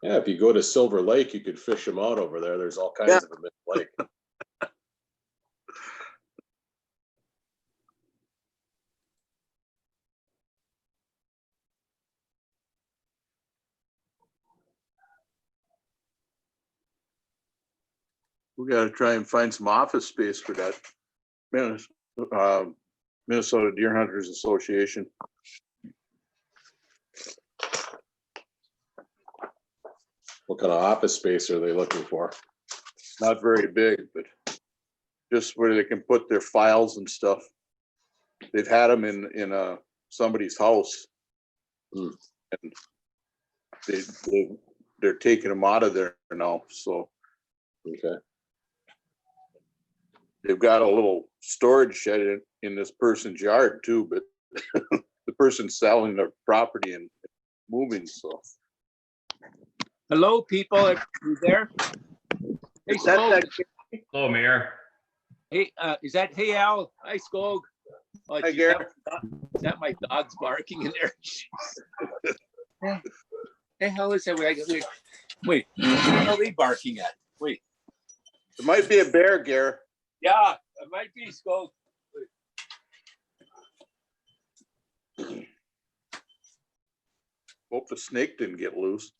Yeah, if you go to Silver Lake, you could fish them out over there. There's all kinds Yeah. of them in the lake. We gotta try and find some office space for that. Minnesota Deer Hunters Association. What kind of office space are they looking for? Not very big, but just where they can put their files and stuff. They've had them in somebody's house. Hmm. And they're taking them out of there now, so Okay. they've got a little storage shed in this person's yard too, but the person's selling their property and moving, so. Hello, people. Are you there? Hey, Is that Skog. Hello, Mayor. Hey, is that, hey, Al? Hi, Skog. Oh, Hi, geez, Gary. is that my dog's barking in there? Hey, the hell is that? Wait, what are they barking at? Wait, It might be a bear, Gare. yeah, it might be Skog. Hope the snake didn't get loose.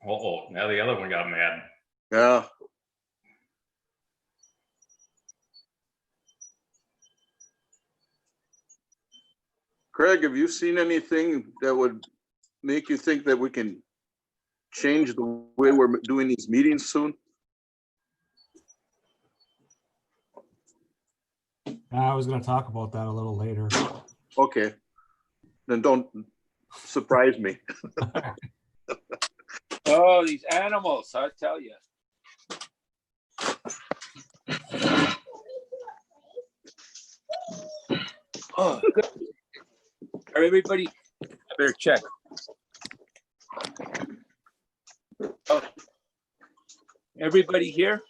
Uh-oh, now the other one got mad. Yeah. Craig, have you seen anything that would make you think that we can change the way we're doing these meetings soon? I was going to talk about that a little later. Okay, then don't surprise me. Oh, these animals, I tell you. Oh, good. Everybody, I better check. Oh, everybody here?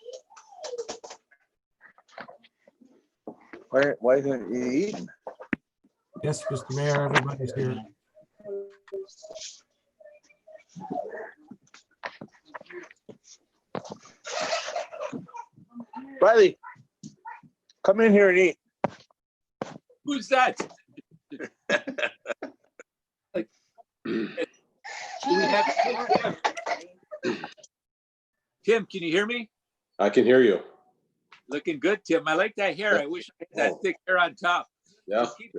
Why didn't you eat? Yes, Mr. Mayor, everybody's here. Riley, come in here and eat. Who's that? Like, do we have Tim, can you hear me? I can hear you. Looking good, Tim. I like that hair. I wish I had that thick hair on top. Yeah. Just keep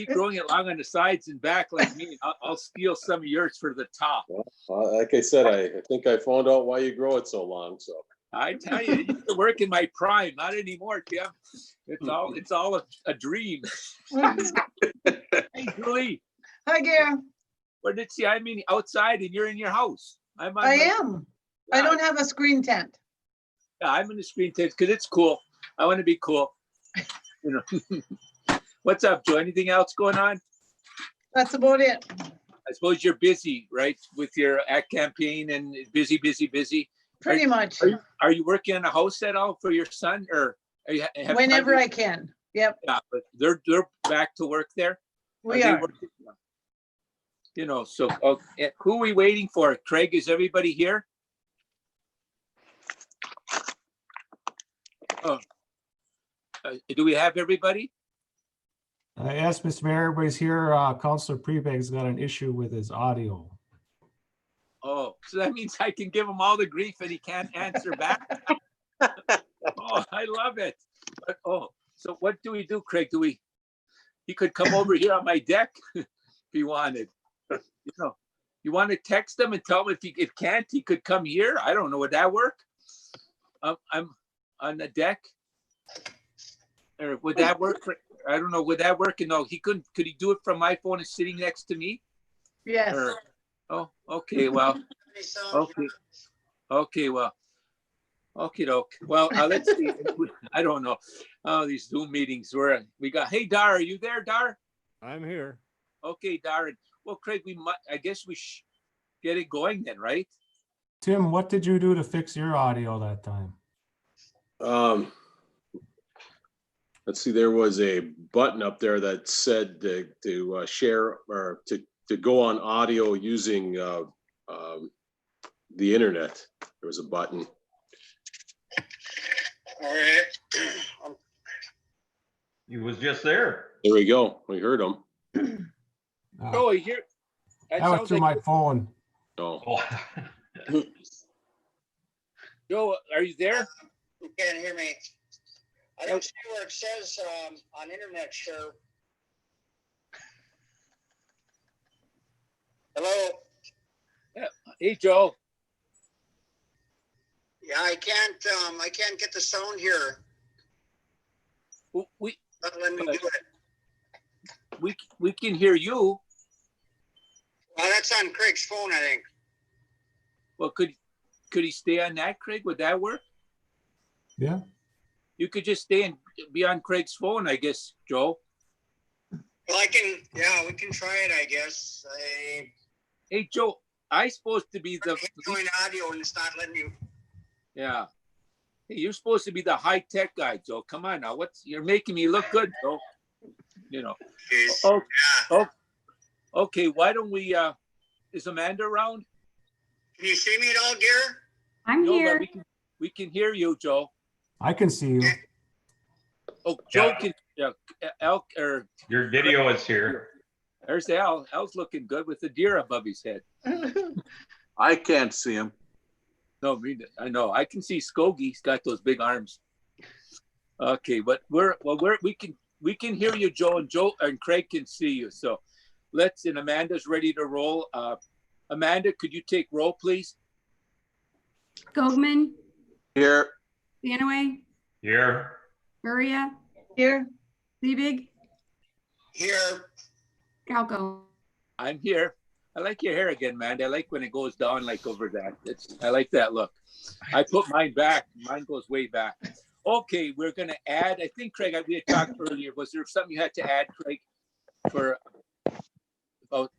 growing it long on the sides and back like me. I'll steal some of yours for the top. Well, like I said, I think I found out why you grow it so long. So I tell you, it used to work in my prime. Not anymore, Tim. It's all a dream. Hey, Julie, Hi, Gare. what did see? I mean, outside and you're in your house. I'm on I my- am. I don't have a screen tent. Yeah, I'm in the screen tent because it's cool. I want to be cool. You know. What's up, Joe? Anything else going on? That's about it. I suppose you're busy, right, with your act campaign and busy. Pretty much. Are you working on a house at all for your son, or are you have Whenever time I can. Yep, Yeah, but they're back to work there. we they are. working? You know, so who are we waiting for? Craig, is everybody here? Oh, do we have everybody? Yes, Mr. Mayor, everybody's here. Councilor Prebag's got an issue with his audio. Oh, so that means I can give him all the grief and he can't answer back. Oh, I love it. But, so what do we do, Craig? He could come over here on my deck if he wanted. You know, you want to text him and tell him if can't, he could come here. I don't know. Would that work? I'm on the deck. Or would that work? I don't know. Would that work? No, he couldn't. Could he do it from my phone and sitting next to me? Yes. Or, oh, okay. Well, okay. Well, okay, doke. Well, let's see. I don't know. Oh, these Zoom meetings we got. Hey, Dar, are you there, Dar? I'm here. Okay, Dar. Well, Craig, I guess we get it going then, right? Tim, what did you do to fix your audio that time? Let's see, there was a button up there that said to share or to go on audio using the internet. There was a button. All right. He was just there. There we go. We heard him. Oh, here. That That was sounds through like, my phone. Oh, Oh, Joe, are you there? You can't hear me. I don't see where it says on internet share. Hello? Hey, Joe. Yeah, I can't get the sound here. We Not letting me do it. we can hear you. Well, that's on Craig's phone, I think. Well, could he stay on that, Craig? Would that work? Yeah. You could just stay and be on Craig's phone, I guess, Joe. Well, yeah, we can try it, I guess. Hey, Joe, I supposed to be I'm the doing audio and it's not letting you. yeah. Hey, you're supposed to be the high tech guy, Joe. Come on now. You're making me look good, Joe. You know. Oh, okay. Why don't we? Is Amanda around? Can you see me at all, Gare? I'm No, here. but we can hear you, Joe. I can see you. Oh, Joe Yeah. can. Al or your video is here. there's Al. Al's looking good with the deer above his head. I can't see him. No, I know. I can see Skogie. He's got those big arms. Okay, but we can hear you, Joe, and Craig can see you. So and Amanda's ready to roll. Amanda, could you take roll, please? Gogman, Here, Danaway, Here. Buria, Here, Liebig, Here. Galco. I'm here. I like your hair again, man. I like when it goes down like over that. I like that look. I put mine back. Mine goes way back. Okay, we're gonna add. I think Craig, we had talked earlier. Was there something you had to add, Craig, for about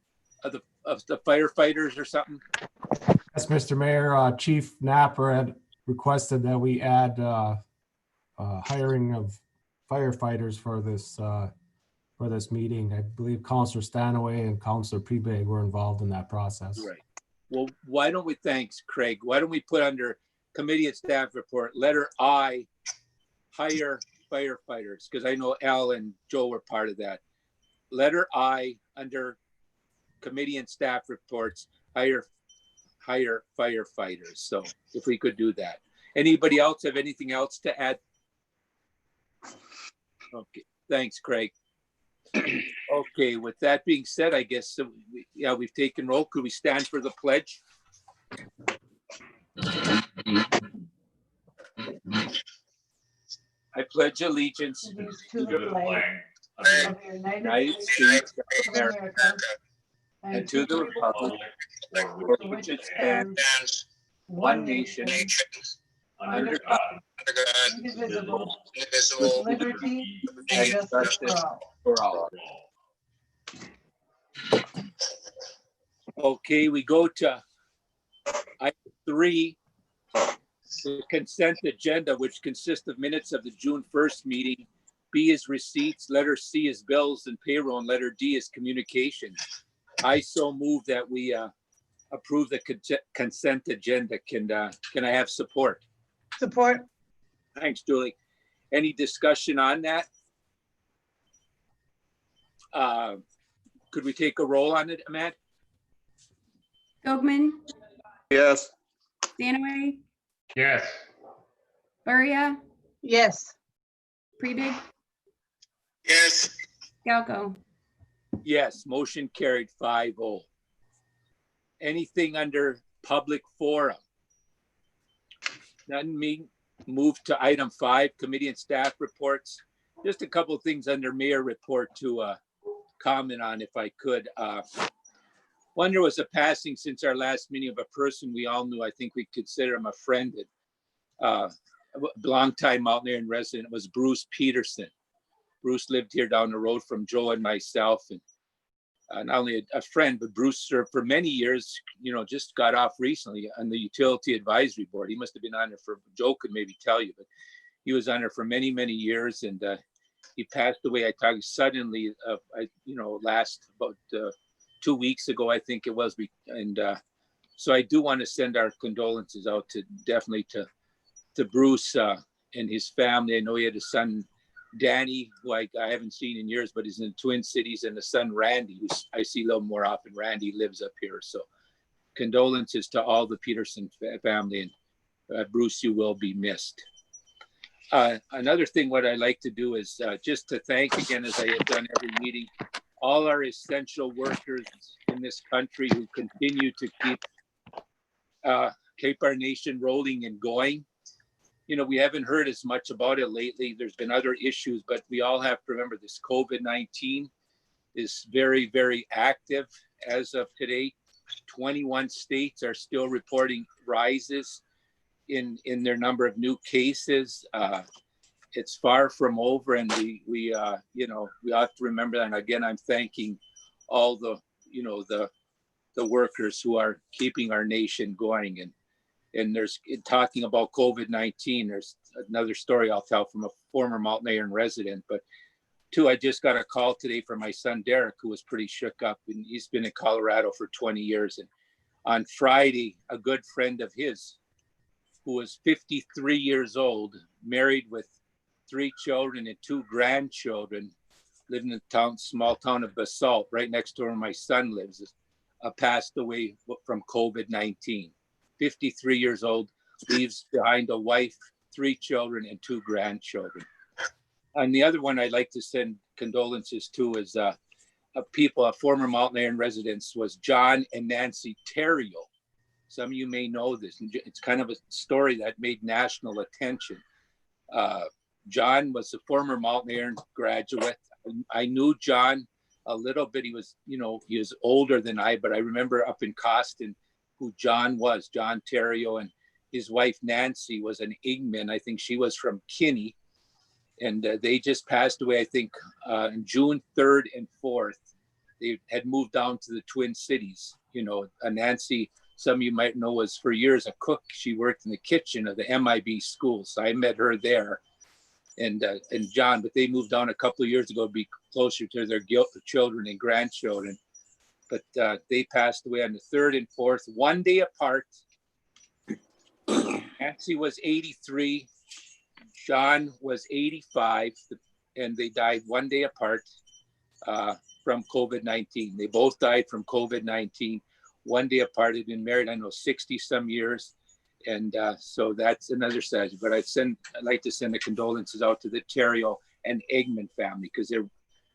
the firefighters or something? Yes, Mr. Mayor, Chief Napper had requested that we add hiring of firefighters for this meeting. I believe Councilor Stanaway and Councilor Prebig were involved in that process. Right. Well, why don't we? Thanks, Craig. Why don't we put under committee and staff report letter I, hire firefighters, because I know Al and Joe were part of that. Letter I under committee and staff reports, hire firefighters. So if we could do that. Anybody else have anything else to add? Okay, thanks, Craig. Okay, with that being said, I guess, we've taken roll. Could we stand for the pledge? I pledge allegiance to the flag Of of the United United States States of of America America and to the republic republic for which it stands, Stands one nation, nation under God, under God, indivisible, indivisible, with liberty and and justice justice for for all. all. Okay, we go to item 3, the consent agenda, which consists of minutes of the June 1st meeting. B is receipts, letter C is bills and payroll, and letter D is communications. I so move that we approve the consent agenda. Can I have support? Support, Thanks, Julie. Any discussion on that? Could we take a roll on it, Matt? Gogman, yes, Danaway, Yes. Buria, yes. Prebig, yes, Galco. Yes, motion carried 5-0. Anything under public forum? None. Me move to item 5, committee and staff reports. Just a couple of things under mayor report to comment on if I could. One, there was a passing since our last meeting of a person we all knew. I think we consider him a friend. A long time Mountaineering resident was Bruce Peterson. Bruce lived here down the road from Joe and myself, and not only a friend, but Bruce served for many years, just got off recently on the Utility Advisory Board. He must have been on it Joe could maybe tell you, but he was on it for many, many years. And he passed away, I talked suddenly, last about 2 weeks ago, I think it was. And so I do want to send our condolences out to Bruce and his family. I know he had a son, Danny, who I haven't seen in years, but he's in the Twin Cities, and the son, Randy, who I see a little more often. Randy lives up here. So condolences to all the Peterson family, and Bruce, you will be missed. Another thing, what I like to do is just to thank again, as I have done every meeting, all our essential workers in this country who continue to keep our nation rolling and going. We haven't heard as much about it lately. There's been other issues, but we all have to remember this COVID-19 is very, very active as of today. 21 states are still reporting rises in their number of new cases. It's far from over, and we have to remember that. And again, I'm thanking all the workers who are keeping our nation going. And there's talking about COVID-19. There's another story I'll tell from a former Mount Iron resident. But two, I just got a call today from my son, Derek, who was pretty shook up, and he's been in Colorado for 20 years. And on Friday, a good friend of his, who was 53 years old, married with 3 children and 2 grandchildren, living in the small town of Basalt, right next to where my son lives, passed away from COVID-19. 53 years old, leaves behind a wife, 3 children, and 2 grandchildren. And the other one I'd like to send condolences to is a former Mount Iron residents, was John and Nancy Terrio. Some of you may know this. It's kind of a story that made national attention. John was a former Mount Iron graduate. I knew John a little bit. He was older than I, but I remember up in Costin who John was, John Terrio, and his wife Nancy was an Ingman. I think she was from Kinney, and they just passed away, I think, on June 3rd and 4th. They had moved down to the Twin Cities. Nancy, some of you might know, was for years a cook. She worked in the kitchen of the MIB school, so I met her there. And John, but they moved down a couple of years ago to be closer to their children and grandchildren. But they passed away on the 3rd and 4th, 1 day apart. Nancy was 83, John was 85, and they died 1 day apart from COVID-19. They both died from COVID-19, 1 day apart. They've been married, I know, 60 some years. And so that's another strategy. But I'd like to send the condolences out to the Terrio and Eggman family, because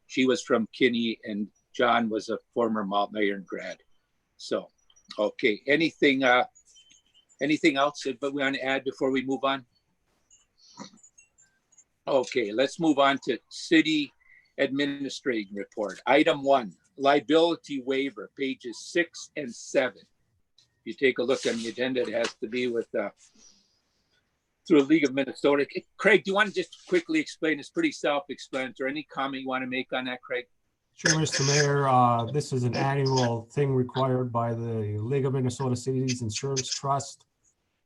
she was from Kinney and John was a former Mount Iron grad. So, okay, anything else that we want to add before we move on? Okay, let's move on to city administrating report. Item 1, liability waiver, pages 6 and 7. If you take a look on the agenda, it has to be with through the League of Minnesota. Craig, do you want to just quickly explain? It's pretty self-explanatory. Any comment you want to make on that, Craig? Sure, Mr. Mayor. This is an annual thing required by the League of Minnesota Cities Insurance Trust.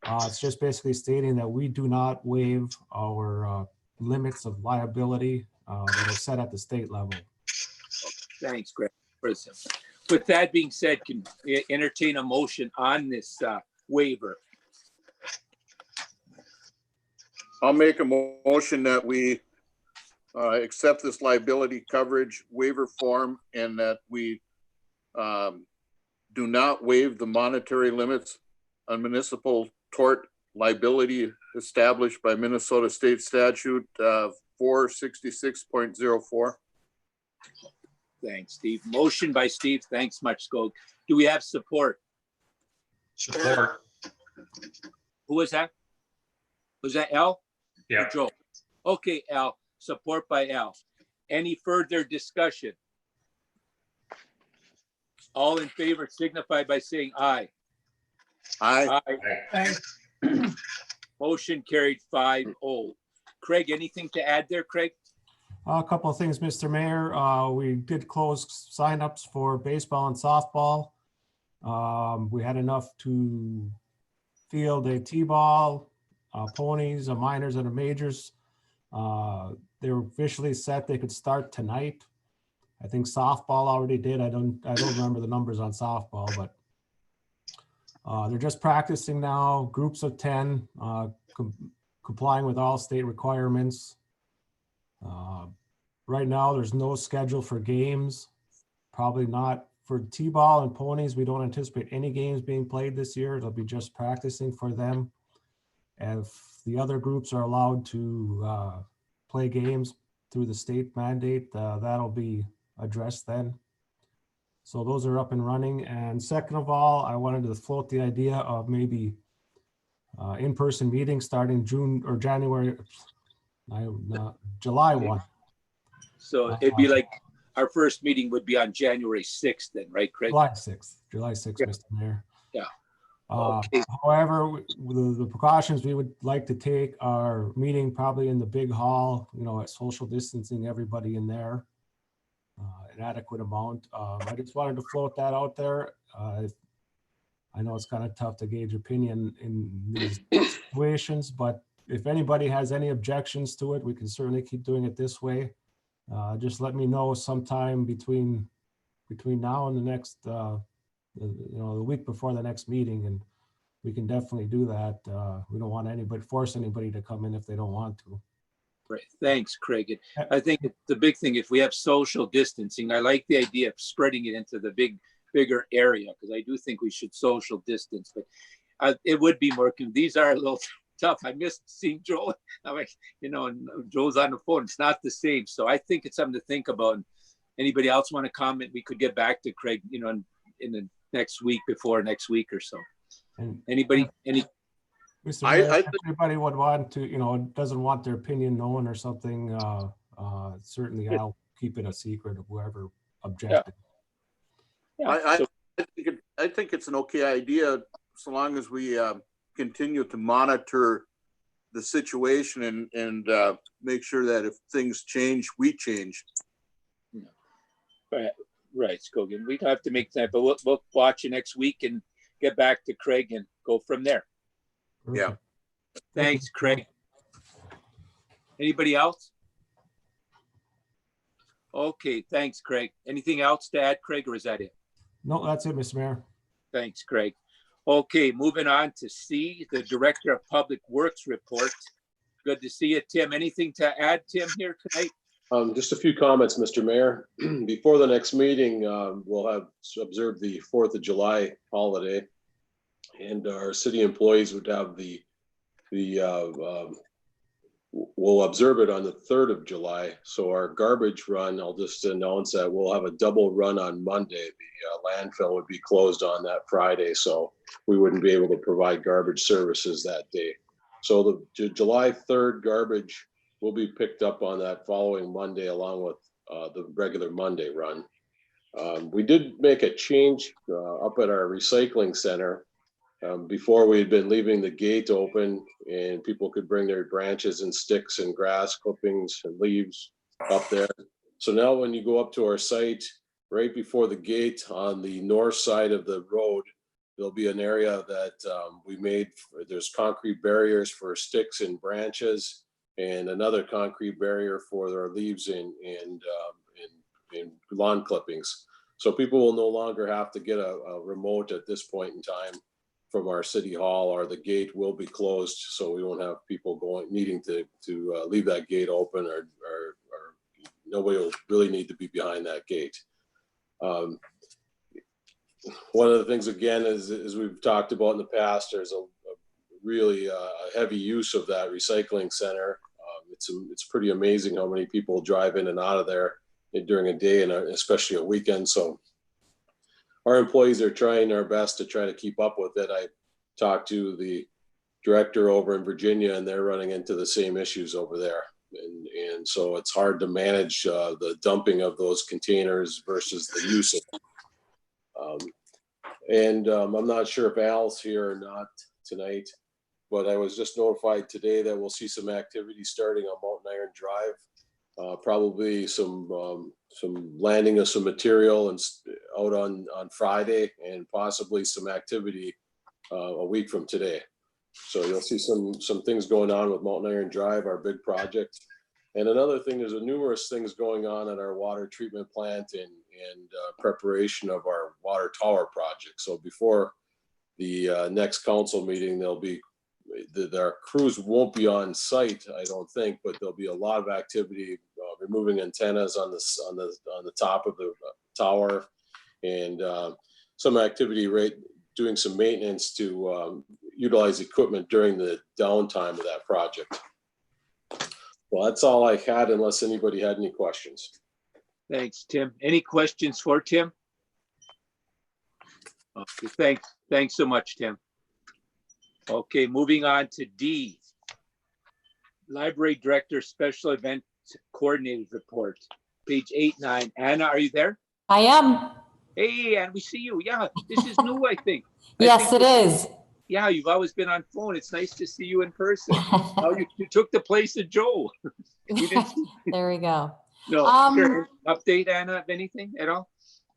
It's just basically stating that we do not waive our limits of liability that are set at the state level. Thanks, Greg. With that being said, can we entertain a motion on this waiver? I'll make a motion that we accept this liability coverage waiver form, and that we do not waive the monetary limits on municipal tort liability established by Minnesota State Statute 466.04. Thanks, Steve. Motion by Steve. Thanks much, Skog. Do we have support? Support. Who was that? Was that Al? Yeah. Or Joe? Okay, Al. Support by Al. Any further discussion? All in favor signify by saying aye. Aye. Aye. Motion carried 5-0. Craig, anything to add there, Craig? A couple of things, Mr. Mayor. We did close signups for baseball and softball. We had enough to field a T-ball, ponies, a minors and a majors. They were officially set. They could start tonight. I think softball already did. I don't remember the numbers on softball, but they're just practicing now. Groups of 10, complying with all state requirements. Right now, there's no schedule for games. Probably not for T-ball and ponies. We don't anticipate any games being played this year. It'll be just practicing for them. And if the other groups are allowed to play games through the state mandate, that'll be addressed then. So those are up and running. And second of all, I wanted to float the idea of maybe in-person meetings starting June or January, July 1. So it'd be like, our first meeting would be on January 6th then, right, Craig? July 6th, Yeah. Mr. Mayor. Yeah. Uh, Okay. However, the precautions we would like to take are meeting probably in the big hall, at social distancing, everybody in there. An adequate amount. I just wanted to float that out there. I know it's kind of tough to gauge opinion in these situations, but if anybody has any objections to it, we can certainly keep doing it this way. Just let me know sometime between now and the next, the week before the next meeting, and we can definitely do that. We don't want force anybody to come in if they don't want to. Right. Thanks, Craig. I think the big thing, if we have social distancing, I like the idea of spreading it into the bigger area, because I do think we should social distance, but it would be more, these are a little tough. I missed seeing Joel. I'm like, and Joel's on the phone. It's not the same. So I think it's something to think about. And anybody else want to comment? We could get back to Craig, in the next week, before next week or so. And Anybody, Mr. I Mayor, if think- anybody would want to, doesn't want their opinion known or something, certainly I'll keep it a secret of whoever objected. yeah, I think it's an okay idea, so long as we continue to monitor the situation and make sure that if things change, we change. right, Scogan. We'd have to make time, but we'll watch you next week and get back to Craig and go from there. Yeah. Thanks, Craig. Anybody else? Okay, thanks, Craig. Anything else to add, Craig, or is that it? No, that's it, Mr. Mayor. Thanks, Craig. Okay, moving on to C, the Director of Public Works report. Good to see you, Tim. Anything to add, Tim, here tonight? Just a few comments, Mr. Mayor. Before the next meeting, we'll have observed the 4th of July holiday, and our city employees would have we'll observe it on the 3rd of July. So our garbage run, I'll just announce that we'll have a double run on Monday. The landfill would be closed on that Friday, so we wouldn't be able to provide garbage services that day. So the July 3rd garbage will be picked up on that following Monday, along with the regular Monday run. We did make a change up at our recycling center. Before, we had been leaving the gate open and people could bring their branches and sticks and grass clippings and leaves up there. So now when you go up to our site, right before the gate on the north side of the road, there'll be an area that we made. There's concrete barriers for sticks and branches, and another concrete barrier for their leaves and lawn clippings. So people will no longer have to get a remote at this point in time from our city hall, or the gate will be closed, so we won't have people needing to leave that gate open, or nobody will really need to be behind that gate. One of the things, again, is, as we've talked about in the past, there's a really heavy use of that recycling center. It's pretty amazing how many people drive in and out of there during a day, and especially a weekend. So our employees are trying their best to try to keep up with it. I talked to the director over in Virginia, and they're running into the same issues over there. And so it's hard to manage the dumping of those containers versus the use of them. I'm not sure if Al's here or not tonight, but I was just notified today that we'll see some activity starting on Mountain Iron Drive probably some landing of some material and out on Friday, and possibly some activity a week from today. So you'll see some things going on with Mountain Iron Drive, our big project. And another thing, there's numerous things going on at our water treatment plant and preparation of our water tower project. So before the next council meeting, our crews won't be on site, I don't think, but there'll be a lot of activity, removing antennas on the top of the tower, and some activity doing some maintenance to utilize equipment during the downtime of that project. Well, that's all I had, unless anybody had any questions. Thanks, Tim. Any questions for Tim? Okay, thanks so much, Tim. Okay, moving on to D. Library Director Special Event Coordinated Report, page 8, 9. Anna, are you there? I am. Hey, and we see you. Yeah, this is new, I think. Yes, it is. Yeah, you've always been on phone. It's nice to see you in person. Now you took the place of Joe. You didn't see- There we go. No, sure. Update, Anna, of anything at all?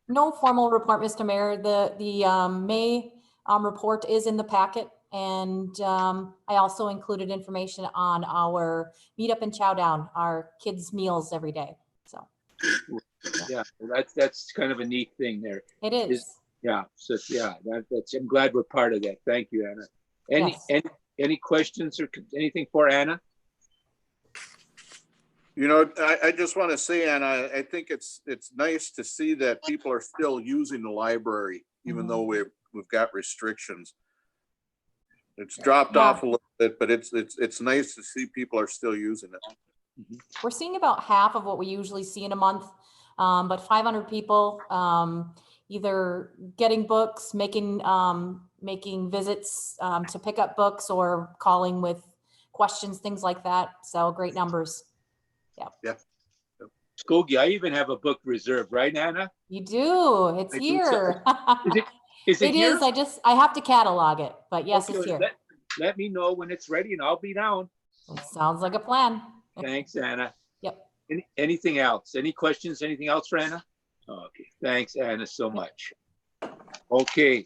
No formal report, Mr. Mayor. The May report is in the packet, and I also included information on our meetup and chow down, our kids' meals every day. So Yeah, that's kind of a neat thing there. it is. Yeah, so yeah, that's, I'm glad we're part of that. Thank you, Anna. Any questions or anything for Anna? You know, I just want to say, Anna, I think it's nice to see that people are still using the library, even though we've got restrictions. It's dropped off a little bit, but it's nice to see people are still using it. We're seeing about half of what we usually see in a month, but 500 people either getting books, making visits to pick up books, or calling with questions, things like that. So great numbers. Yeah. Skokie, I even have a book reserved, right, Anna? You do. It's I do. here. Is it It here? is. I have to catalog it, but yes, Okay, it's here. Let me know when it's ready and I'll be down. Sounds like a plan. Thanks, Anna. Yep. Anything else? Any questions? Anything else for Anna? Okay, thanks, Anna, so much. Okay.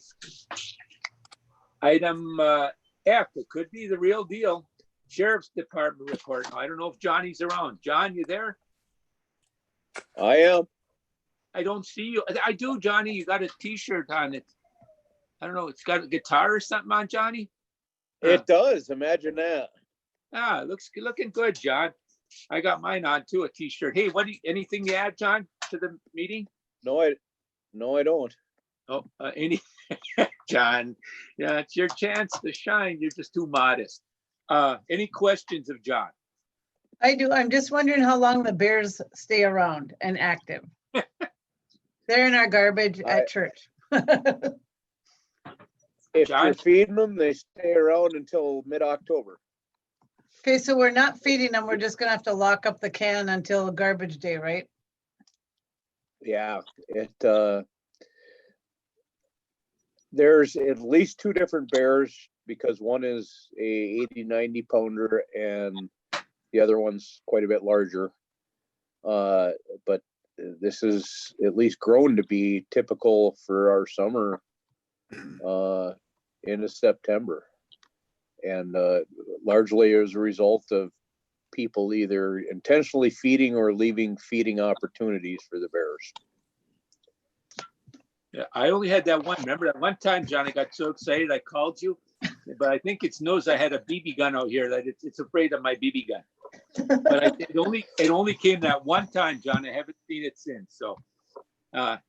Item F, it could be the real deal. Sheriff's Department report. I don't know if Johnny's around. John, you there? I am. I don't see you. I do, Johnny. You got a t-shirt on it. I don't know. It's got a guitar or something on, Johnny? It does. Imagine that. Looking good, John. I got mine on too, a t-shirt. Hey, anything to add, John, to the meeting? No, I don't. Oh, John, yeah, it's your chance to shine. You're just too modest. Any questions of John? I do. I'm just wondering how long the bears stay around and active. They're in our garbage at church. If John? you're feeding them, they stay around until mid-October. Okay, so we're not feeding them. We're just gonna have to lock up the can until garbage day, right? Yeah, there's at least 2 different bears, because one is a 80-90 pounder and the other one's quite a bit larger. But this is at least grown to be typical for our summer into September. And largely as a result of people either intentionally feeding or leaving feeding opportunities for the bears. Yeah, I only had that one. Remember that one time, John, I got so excited I called you, but I think it knows I had a BB gun out here, that it's afraid of my BB gun. But it only came that one time, John. I haven't seen it since. So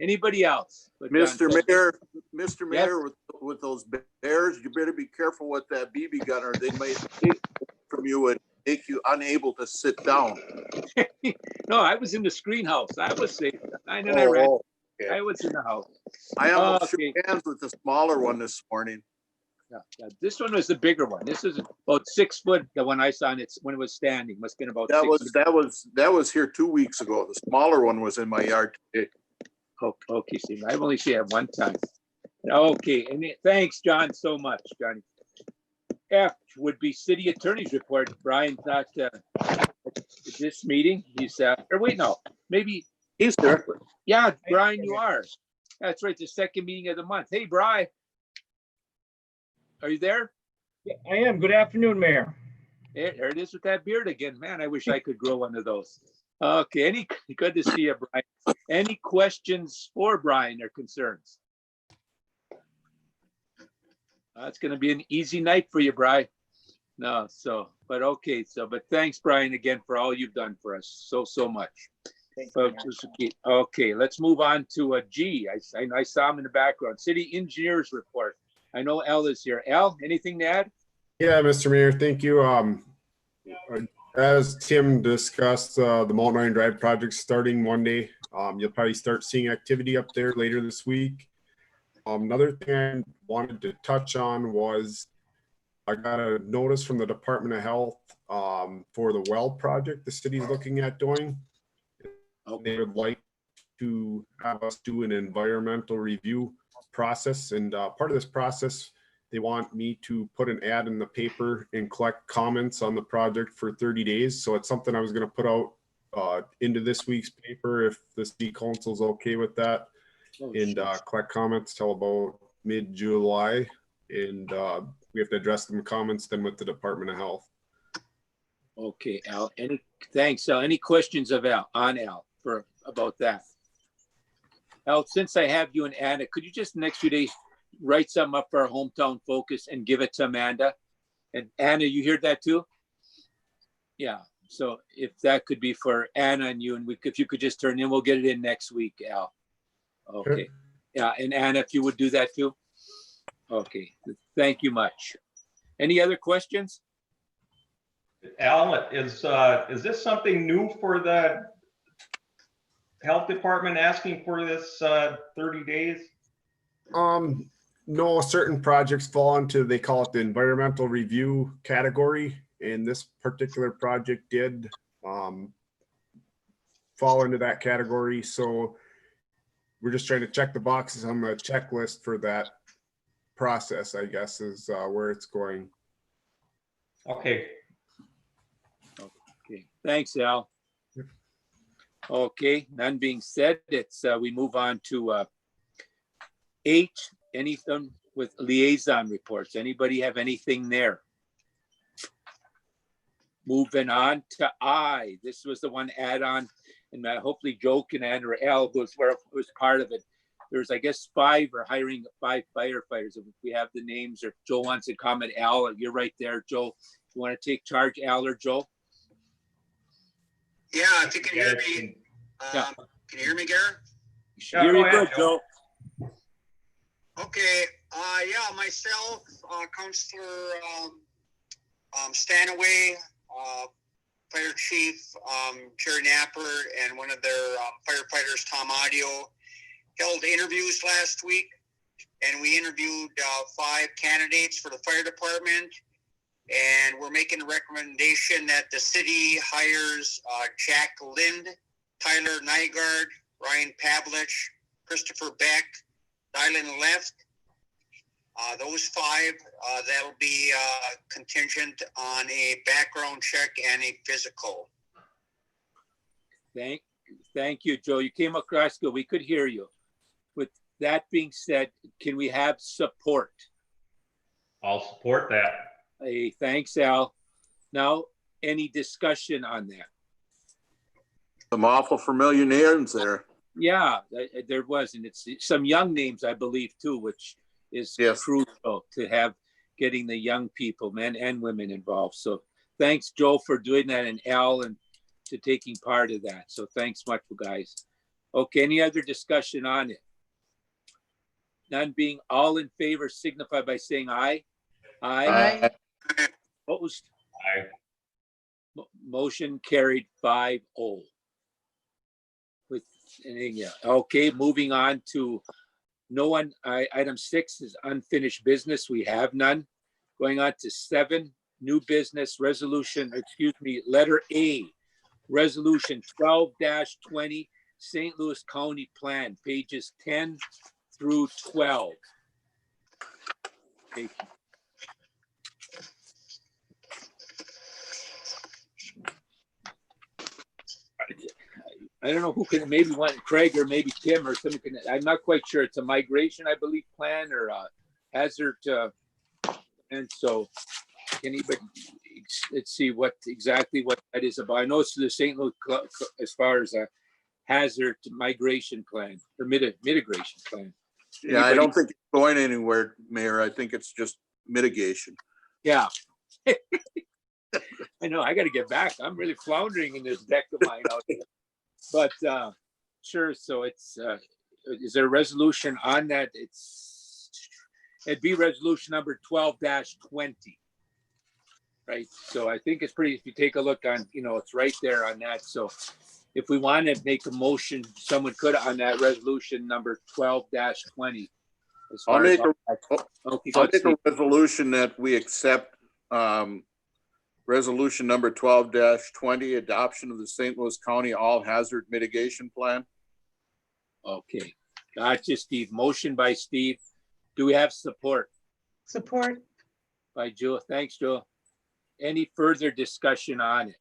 anybody else? But Mr. John, Mayor, Yes. with those bears, you better be careful with that BB gun, or they might take from you and make you unable to sit down. No, I was in the screen house. I was safe. I ran. Okay. I was in the house. I almost Okay. shook hands with the smaller one this morning. Yeah. This one was the bigger one. This is about 6 foot. The one I saw when it was standing must have been about That 6 feet. that was here 2 weeks ago. The smaller one was in my yard today. Okay, see, I've only seen it one time. Okay, and thanks, John, so much, Johnny. F would be city attorney's report. Brian thought Is this meeting? He's, or wait, no, maybe, He's there. yeah, Brian, you are. That's right, the second meeting of the month. Hey, Brian. Are you there? I am. Good afternoon, Mayor. There it is with that beard again. Man, I wish I could grow one of those. Okay, good to see you, Brian. Any questions for Brian or concerns? It's gonna be an easy night for you, Brian. No, but thanks, Brian, again, for all you've done for us so much. Okay, let's move on to G. I saw him in the background. City Engineers Report. I know Al is here. Al, anything to add? Yeah, Mr. Mayor, thank you. As Tim discussed, the Mountain Iron Drive project starting Monday. You'll probably start seeing activity up there later this week. Another thing I wanted to touch on was I got a notice from the Department of Health for the well project the city's looking at doing. They would like to have us do an environmental review process, and part of this process, they want me to put an ad in the paper and collect comments on the project for 30 days. So it's something I was going to put out into this week's paper if the city council's okay with that, and collect comments till about mid-July, and we have to address them comments then with the Department of Health. Okay, Al. Thanks, Al. Any questions of Al about that? Al, since I have you and Anna, could you just next few days write something up for our hometown focus and give it to Amanda? And Anna, you hear that too? Yeah. So if that could be for Anna and you, and if you could just turn in, we'll get it in next week, Al. Okay. Sure. Yeah, and Anna, if you would do that too. Okay. Thank you much. Any other questions? Al, is this something new for the health department asking for this 30 days? No, certain projects fall into, they call it the environmental review category, and this particular project did fall into that category. So we're just trying to check the boxes on the checklist for that process, I guess, is where it's going. Okay. Okay, thanks, Al. Okay, none being said, it's we move on to H. Anything with liaison reports? Anybody have anything there? Moving on to I. This was the one add-on, and hopefully Joe can add, or Al was part of it. There's, I guess, hiring 5 firefighters. If we have the names, or Joe wants to comment, Al, you're right there, Joe. You want to take charge, Al or Joe? Yeah, if you can hear me. Yeah. Can you hear me, Garrett? You're good, Joe. Okay, yeah, myself, Councilor Stanaway, Fire Chief Jerry Napper, and one of their firefighters, Tom Audio, held interviews last week, and we interviewed 5 candidates for the fire department, and we're making a recommendation that the city hires Jack Lind, Tyler Nygaard, Ryan Pavlich, Christopher Beck, Dylan Left. Those 5, that'll be contingent on a background check and a physical. Thank you, Joe. You came across good. We could hear you. With that being said, can we have support? I'll support that. Hey, thanks, Al. Now, any discussion on that? Some awful familiar names there. Yeah, there was, and it's some young names, I believe, too, which is crucial to have getting the young people, men and women, involved. So thanks, Joe, for doing that, and Al, and to taking part of that. So thanks much, guys. Okay, any other discussion on it? None being all in favor, signify by saying aye. Aye. Opposed? Aye. Motion carried 5-0. With anything, yeah. Okay, moving on to item 6 is unfinished business. We have none. Going on to 7, new business resolution, letter A, resolution 12-20, St. Louis County Plan, pages 10 through 12. Okay. I don't know who can, maybe want Craig or maybe Tim or someone can, I'm not quite sure. It's a migration, I believe, plan or a hazard. And so can anybody, let's see what exactly what that is about. I know it's the St. Louis as far as a hazard migration plan or mitigation plan. Yeah, I don't think it's going anywhere, Mayor. I think it's just mitigation. Yeah. I know, I gotta get back. I'm really floundering in this deck of mine out there. But sure, so it's is there a resolution on that? It'd be resolution number 12-20. Right, so I think it's pretty, if you take a look on, it's right there on that. So if we want to make a motion, someone could on that resolution number 12-20. I'll make a resolution that we accept resolution number 12-20, adoption of the St. Louis County All Hazard Mitigation Plan. Okay, gotcha, Steve. Motion by Steve. Do we have support? Support. By Joe. Thanks, Joe. Any further discussion on it?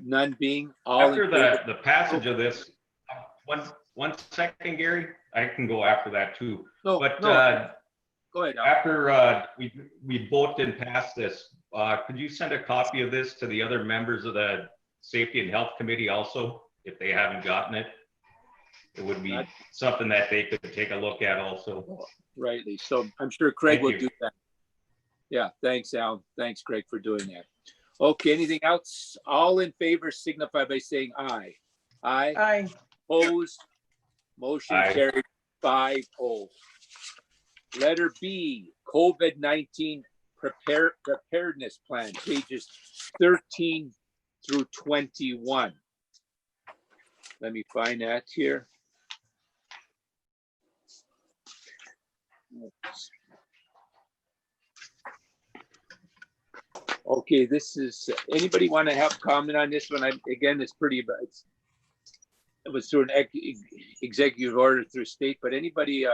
None being all. After the passage of this, one second, Gary, I can go after that too. No, But no. Go ahead. Al. after we vote and pass this, could you send a copy of this to the other members of the Safety and Health Committee also, if they haven't gotten it? It would be something that they could take a look at also. Rightly. So I'm sure Craig Thank will you. do that. Yeah, thanks, Al. Thanks, Craig, for doing that. Okay, anything else? All in favor signify by saying aye. Aye. Aye. Opposed? Motion Aye. carried 5-0. Letter B, COVID-19 preparedness plan, pages 13 through 21. Let me find that here. Okay, this is, anybody want to have comment on this one? Again, it's pretty, but it was through an executive order through state, but anybody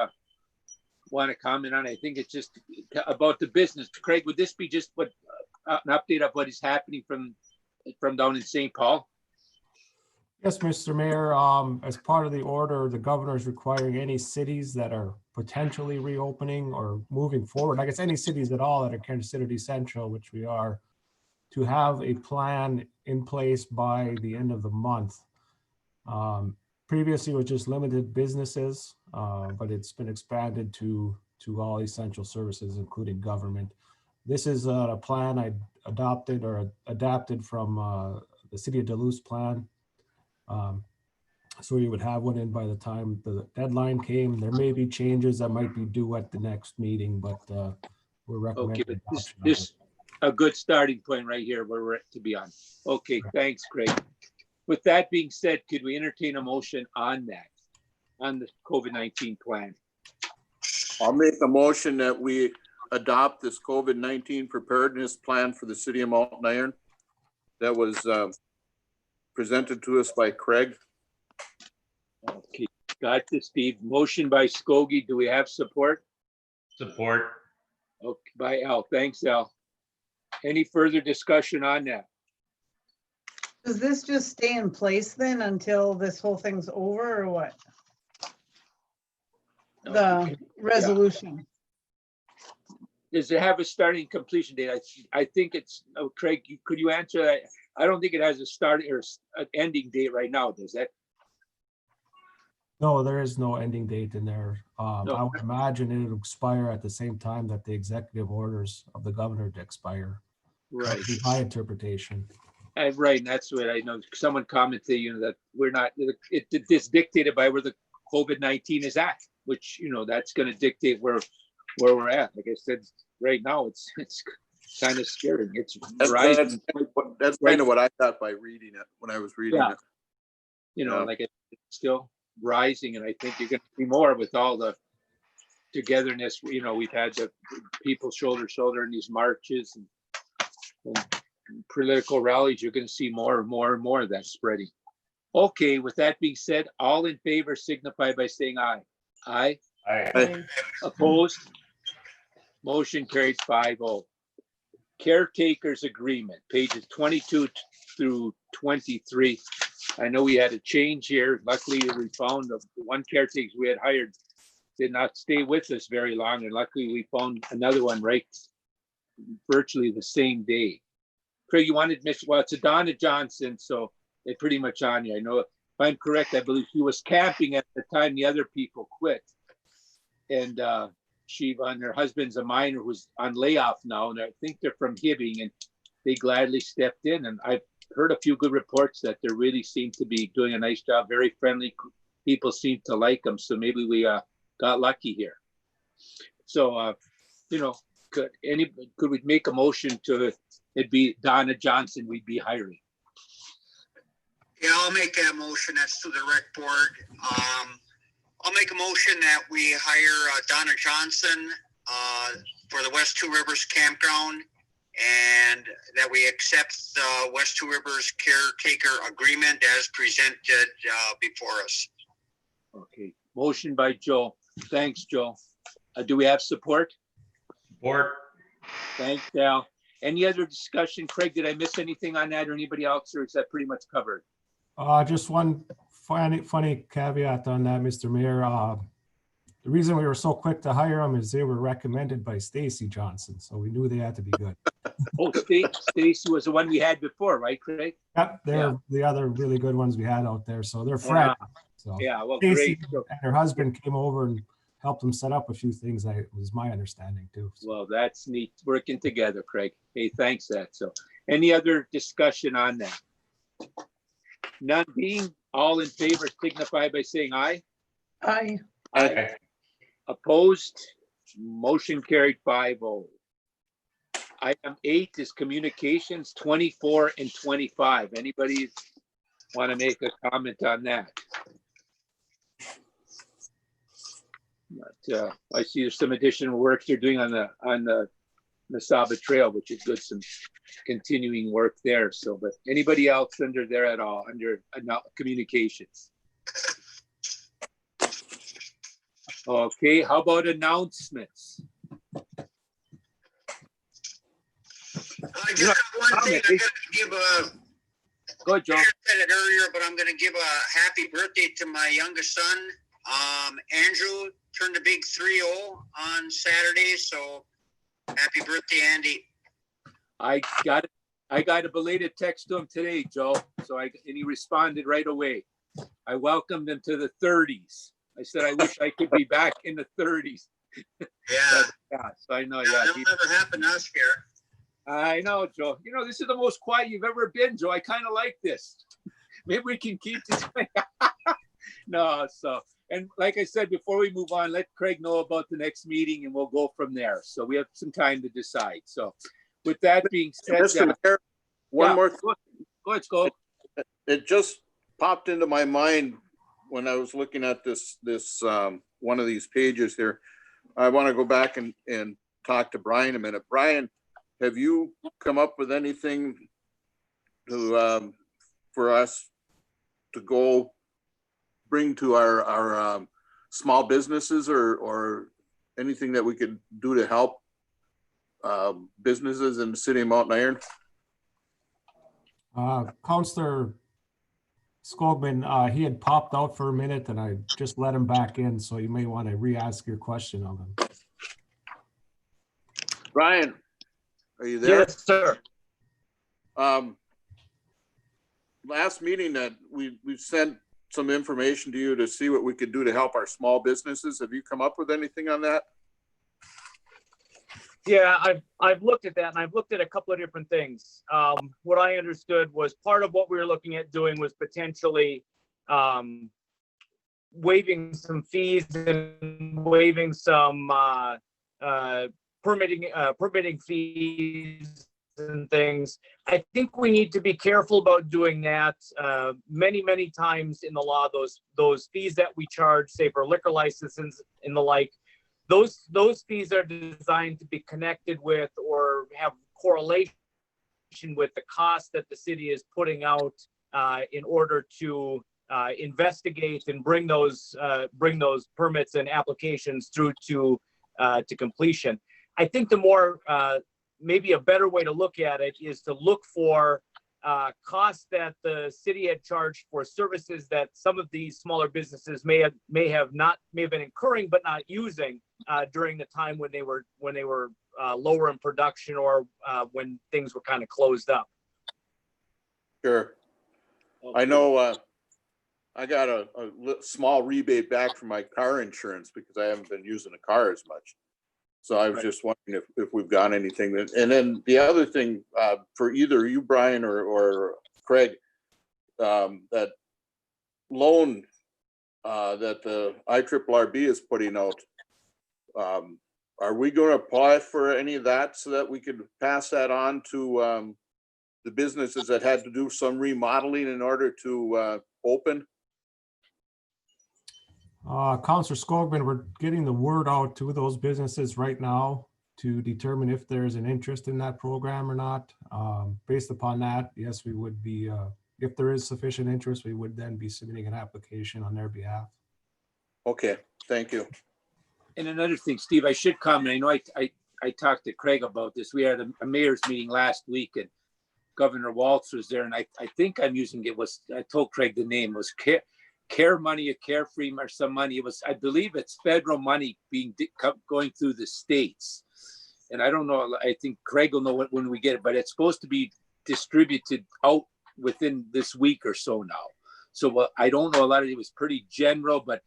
want to comment on it? I think it's just about the business. Craig, would this be just what an update of what is happening from down in St. Paul? Yes, Mr. Mayor, as part of the order, the governor is requiring any cities that are potentially reopening or moving forward, I guess any cities at all that are considered essential, which we are, to have a plan in place by the end of the month. Previously, it was just limited businesses, but it's been expanded to all essential services, including government. This is a plan I adopted or adapted from the City of Duluth plan. So you would have one in by the time the deadline came. There may be changes that might be due at the next meeting, but we're recommending. Okay, but adoption of this it. a good starting point right here where we're at to be on. Okay, thanks, Craig. With that being said, could we entertain a motion on that, on the COVID-19 plan? I'll make a motion that we adopt this COVID-19 preparedness plan for the city of Mountain Iron that was presented to us by Craig. Okay, got this, Steve. Motion by Skogie. Do we have support? Support. Okay, by Al. Thanks, Al. Any further discussion on that? Does this just stay in place then until this whole thing's over or what? The resolution. Does it have a starting completion date? I think it's, Craig, could you answer that? I don't think it has a starting or an ending date right now, does that? No, there is no ending date in there. No. I would imagine it would expire at the same time that the executive orders of the governor to expire. Right. That would be my interpretation. Right, and that's what I know. Someone commented, that we're not, it's dictated by where the COVID-19 is at, which, that's going to dictate where we're at. Like I said, right now, it's kind of scary. It's rising. That's kind of what I thought by reading it when I was reading it. Like it's still rising, and I think you're going to see more with all the togetherness. We've had the people shoulder to shoulder in these marches and political rallies. You're going to see more and more and more of that spreading. Okay, with that being said, all in favor signify by saying aye. Aye. Aye. Opposed? Motion carries 5-0. Caretakers agreement, pages 22 through 23. I know we had a change here. Luckily, we found the one caretaker we had hired did not stay with us very long, and luckily we found another one right virtually the same day. Craig, you wanted Miss, well, it's a Donna Johnson, so they're pretty much on you. I know if I'm correct, I believe she was camping at the time the other people quit. And she and her husband's a miner who's on layoff now, and I think they're from Hibbing, and they gladly stepped in. And I've heard a few good reports that they really seem to be doing a nice job, very friendly. People seem to like them, so maybe we got lucky here. So, you know, could we make a motion to it be Donna Johnson we'd be hiring? Yeah, I'll make that motion. That's to the rec board. I'll make a motion that we hire Donna Johnson for the West Two Rivers Campground, and that we accept the West Two Rivers caretaker agreement as presented before us. Okay, motion by Joe. Thanks, Joe. Do we have support? Support. Thanks, Al. Any other discussion? Craig, did I miss anything on that or anybody else, or is that pretty much covered? Just one funny caveat on that, Mr. Mayor. The reason we were so quick to hire them is they were recommended by Stacy Johnson, so we knew they had to be good. Oh, Stacy was the one we had before, right, Craig? Yep, they're the other really good ones we had out there, so they're friends. So Yeah, well, Stacy great. and her husband came over and helped them set up a few things. Was my understanding too. So. Well, that's neat, working together, Craig. Hey, thanks that. So any other discussion on that? None being, all in favor signify by saying aye. Aye. Okay. Opposed, motion carried 5-0. Item 8 is communications 24 and 25. Anybody want to make a comment on that? But, I see there's some additional work you're doing on the Mesaba Trail, which is good, some continuing work there. So, but anybody else under there at all, under communications? Okay, how about announcements? I just have one thing. I'm going to give Go ahead, Joe. I said it earlier, but I'm going to give a happy birthday to my youngest son. Andrew turned a big 3-0 on Saturday, so happy birthday, Andy. I got a belated text to him today, Joe. And he responded right away. I welcomed him to the 30s. I said, I wish I could be back in the 30s. Yeah. So I know. Yeah, Yeah, that'll never happen to us here. I know, Joe. You know, this is the most quiet you've ever been, Joe. I kind of like this. Maybe we can keep this. No, so, and like I said, before we move on, let Craig know about the next meeting and we'll go from there. So we have some time to decide. So with that being said, Mr. Mayor, one more. Go ahead, go. It just popped into my mind when I was looking at this one of these pages here. I want to go back and talk to Brian a minute. Brian, have you come up with anything to for us to go bring to our small businesses or anything that we could do to help businesses in the city of Mountain Iron? Councillor Skogman, he had popped out for a minute and I just let him back in, so you may want to re-ask your question of him. Brian, are you there? Yes, sir. Last meeting that we've sent some information to you to see what we could do to help our small businesses. Have you come up with anything on that? Yeah, I've looked at that and I've looked at a couple of different things. What I understood was part of what we were looking at doing was potentially waiving some fees and waiving some permitting fees and things. I think we need to be careful about doing that. Many times in the law, those fees that we charge, say for liquor licenses and the like, those fees are designed to be connected with or have correlation with the cost that the city is putting out in order to investigate and bring those permits and applications through to completion. I think the more maybe a better way to look at it is to look for costs that the city had charged for services that some of these smaller businesses may have been incurring but not using during the time when they were lower in production or when things were kind of closed up. Sure. I know I got a small rebate back from my car insurance because I haven't been using the car as much. So I was just wondering if we've got anything. And then the other thing for either you, Brian, or Craig, that loan that the IRRB is putting out, are we going to apply for any of that so that we could pass that on to the businesses that had to do some remodeling in order to open? Counselor Skogman, we're getting the word out to those businesses right now to determine if there's an interest in that program or not. Based upon that, yes, we would be, if there is sufficient interest, we would then be submitting an application on their behalf. Okay, thank you. And another thing, Steve, I should comment. I know I talked to Craig about this. We had a mayor's meeting last week and Governor Waltz was there. And I think I'm using I told Craig the name was care money or carefree or some money. It was, I believe it's federal money going through the states. And I don't know, I think Craig will know when we get it, but it's supposed to be distributed out within this week or so now. So I don't know, a lot of it was pretty general, but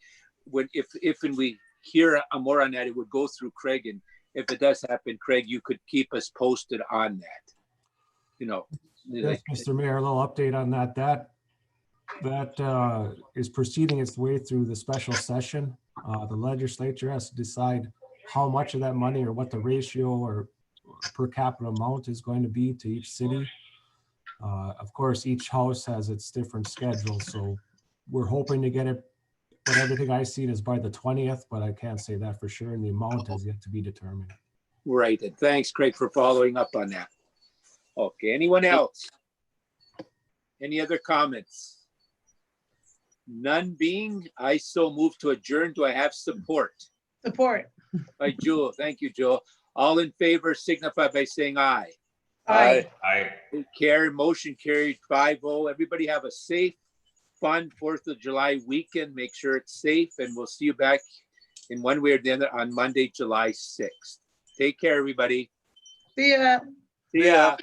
if we hear more on that, it would go through Craig. And if it does happen, Craig, you could keep us posted on that. Yes, Mr. Mayor, a little update on that. That is proceeding its way through the special session. The legislature has to decide how much of that money or what the ratio or per capita amount is going to be to each city. Of course, each house has its different schedules, so we're hoping to get it, but everything I see is by the 20th, but I can't say that for sure, and the amount has yet to be determined. Right, and thanks, Craig, for following up on that. Okay, anyone else? Any other comments? None being, I so move to adjourn. Do I have support? Support. By Jewel. Thank you, Jewel. All in favor signify by saying aye. Aye. Aye. Carry, motion carried 5-0. Everybody have a safe, fun 4th of July weekend. Make sure it's safe, and we'll see you back in one way or the other on Monday, July 6th. Take care, everybody. See ya. See ya.